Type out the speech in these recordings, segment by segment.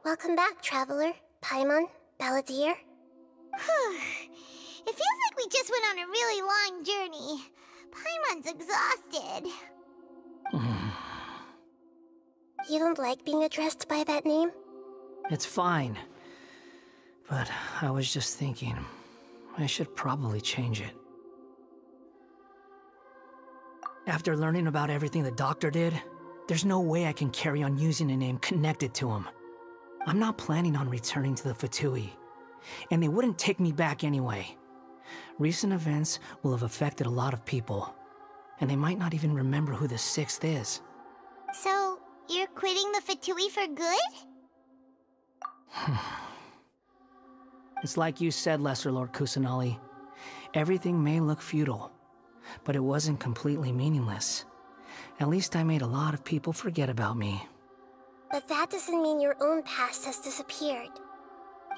Welcome back, Traveler, Paimon, Balladeer. It feels like we just went on a really long journey. Paimon's exhausted. You don't like being addressed by that name? It's fine. But I was just thinking, I should probably change it. After learning about everything the doctor did, there's no way I can carry on using a name connected to him. I'm not planning on returning to the Fatui, and they wouldn't take me back anyway. Recent events will have affected a lot of people, and they might not even remember who the Sixth is. So, you're quitting the Fatui for good? It's like you said, Lesser Lord Kusanali. Everything may look futile, but it wasn't completely meaningless. At least I made a lot of people forget about me. But that doesn't mean your own past has disappeared.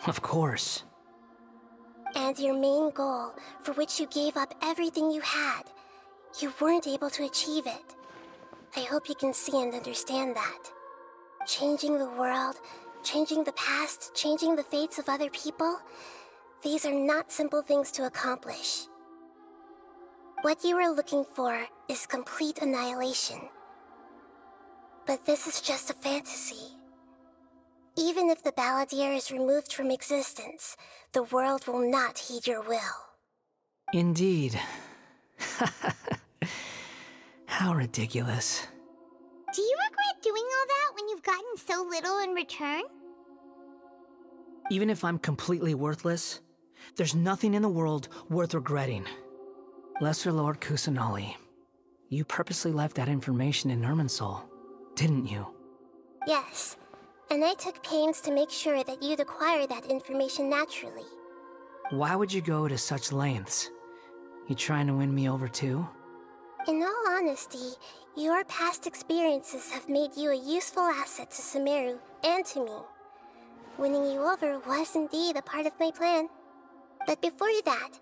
Of course. And your main goal, for which you gave up everything you had, you weren't able to achieve it. I hope you can see and understand that. Changing the world, changing the past, changing the fates of other people, these are not simple things to accomplish. What you are looking for is complete annihilation. But this is just a fantasy. Even if the Balladeer is removed from existence, the world will not heed your will. Indeed. How ridiculous. Do you regret doing all that when you've gotten so little in return? Even if I'm completely worthless, there's nothing in the world worth regretting. Lesser Lord Kusanali, you purposely left that information in Irminsul, didn't you? Yes, and I took pains to make sure that you'd acquire that information naturally. Why would you go to such lengths? You trying to win me over too? In all honesty, your past experiences have made you a useful asset to Sumeru and to me. Winning you over was indeed a part of my plan. But before that,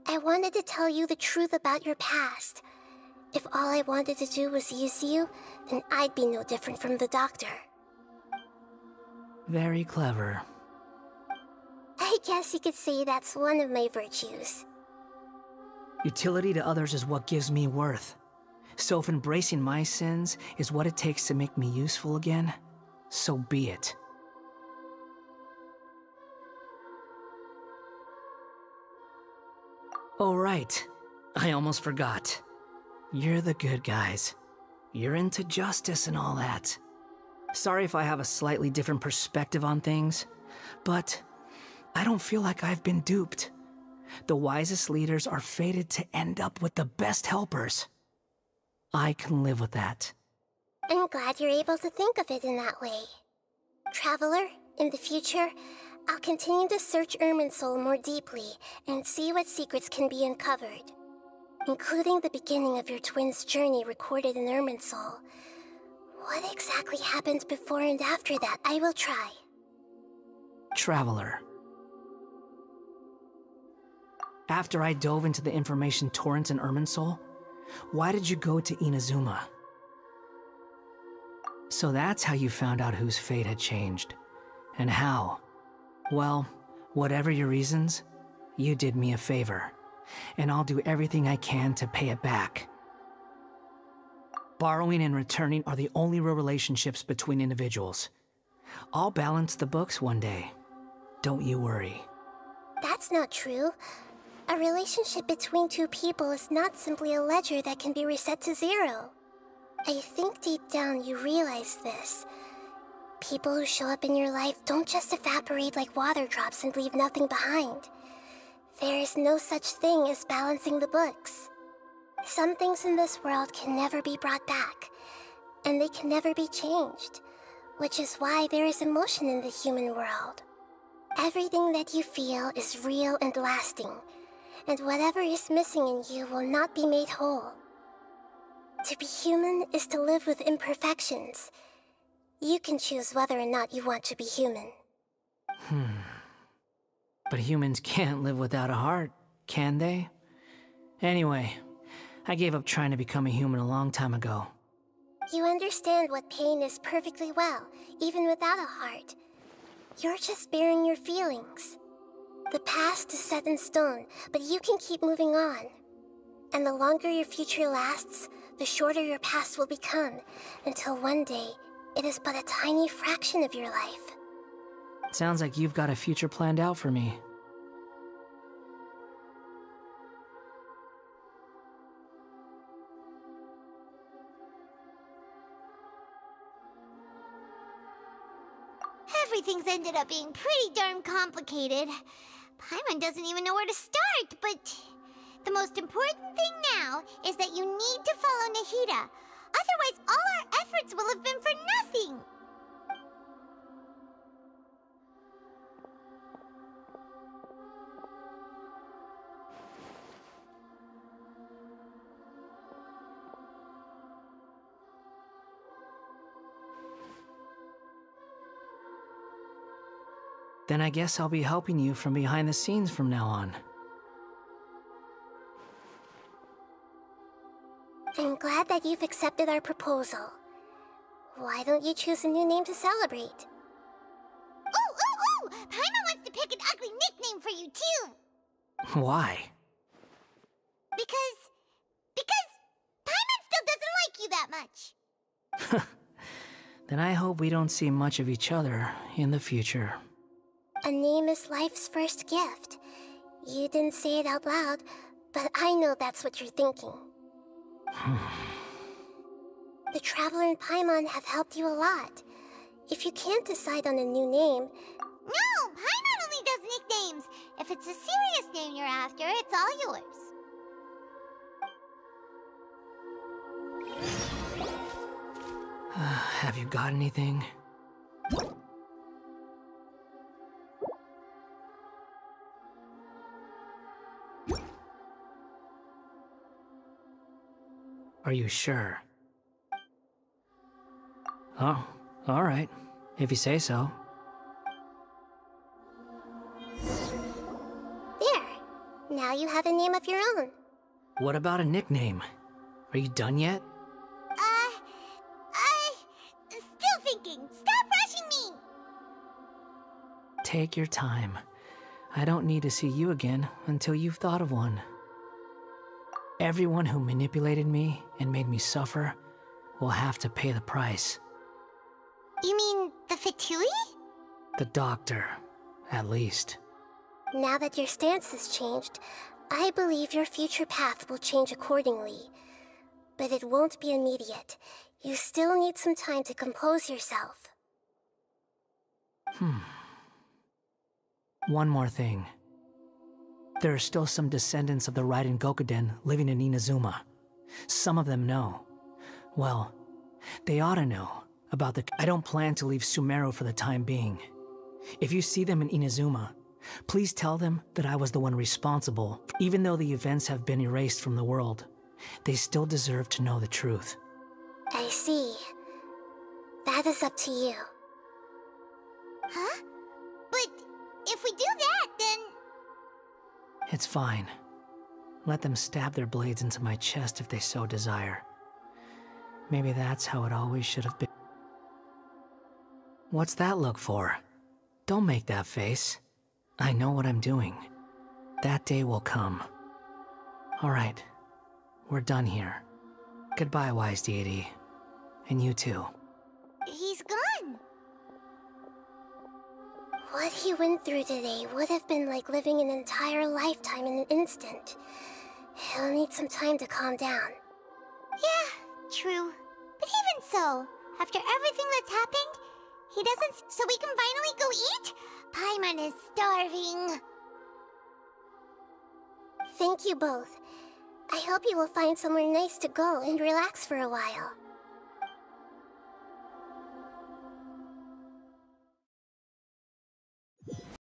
I wanted to tell you the truth about your past. If all I wanted to do was use you, then I'd be no different from the doctor. Very clever. I guess you could say that's one of my virtues. Utility to others is what gives me worth. So if embracing my sins is what it takes to make me useful again, so be it. Oh right, I almost forgot. You're the good guys. You're into justice and all that. Sorry if I have a slightly different perspective on things, but I don't feel like I've been duped. The wisest leaders are fated to end up with the best helpers. I can live with that. I'm glad you're able to think of it in that way. Traveler, in the future, I'll continue to search Irminsul more deeply and see what secrets can be uncovered, including the beginning of your twins' journey recorded in Irminsul. What exactly happened before and after that, I will try. Traveler. After I dove into the information torrents in Irminsul, why did you go to Inazuma? So that's how you found out whose fate had changed. And how. Well, whatever your reasons, you did me a favor, and I'll do everything I can to pay it back. Borrowing and returning are the only real relationships between individuals. I'll balance the books one day. Don't you worry. That's not true. A relationship between two people is not simply a ledger that can be reset to zero. I think deep down you realize this. People who show up in your life don't just evaporate like water drops and leave nothing behind. There is no such thing as balancing the books. Some things in this world can never be brought back, and they can never be changed, which is why there is emotion in the human world. Everything that you feel is real and lasting, and whatever is missing in you will not be made whole. To be human is to live with imperfections. You can choose whether or not you want to be human. But humans can't live without a heart, can they? Anyway, I gave up trying to become a human a long time ago. You understand what pain is perfectly well, even without a heart. You're just bearing your feelings. The past is set in stone, but you can keep moving on. And the longer your future lasts, the shorter your past will become, until one day, it is but a tiny fraction of your life. Sounds like you've got a future planned out for me. Everything's ended up being pretty darn complicated. Paimon doesn't even know where to start, but the most important thing now is that you need to follow Nahida. Otherwise, all our efforts will have been for nothing. Then I guess I'll be helping you from behind the scenes from now on. I'm glad that you've accepted our proposal. Why don't you choose a new name to celebrate? Ooh! Paimon wants to pick an ugly nickname for you, too! Why? Because Paimon still doesn't like you that much. Then I hope we don't see much of each other in the future. A name is life's first gift. You didn't say it out loud, but I know that's what you're thinking. The Traveler and Paimon have helped you a lot. If you can't decide on a new name... No! Paimon only does nicknames! If it's a serious name you're after, it's all yours. Have you got anything? Are you sure? Oh, alright. If you say so. There! Now you have a name of your own. What about a nickname? Are you done yet? Still thinking. Stop rushing me! Take your time. I don't need to see you again until you've thought of one. Everyone who manipulated me and made me suffer will have to pay the price. You mean the Fatui? The doctor, at least. Now that your stance has changed, I believe your future path will change accordingly. But it won't be immediate. You still need some time to compose yourself. One more thing. There are still some descendants of the Raiden Gokuden living in Inazuma. Some of them know. Well, they ought to know about the... I don't plan to leave Sumeru for the time being. If you see them in Inazuma, please tell them that I was the one responsible. Even though the events have been erased from the world, they still deserve to know the truth. I see. That is up to you. Huh? But if we do that, then... It's fine. Let them stab their blades into my chest if they so desire. Maybe that's how it always should have been. What's that look for? Don't make that face. I know what I'm doing. That day will come. Alright. We're done here. Goodbye, wise deity. And you too. He's gone. What he went through today would have been like living an entire lifetime in an instant. He'll need some time to calm down. Yeah, true. But even so, after everything that's happened, he doesn't... So we can finally go eat? Paimon is starving. Thank you both. I hope you will find somewhere nice to go and relax for a while.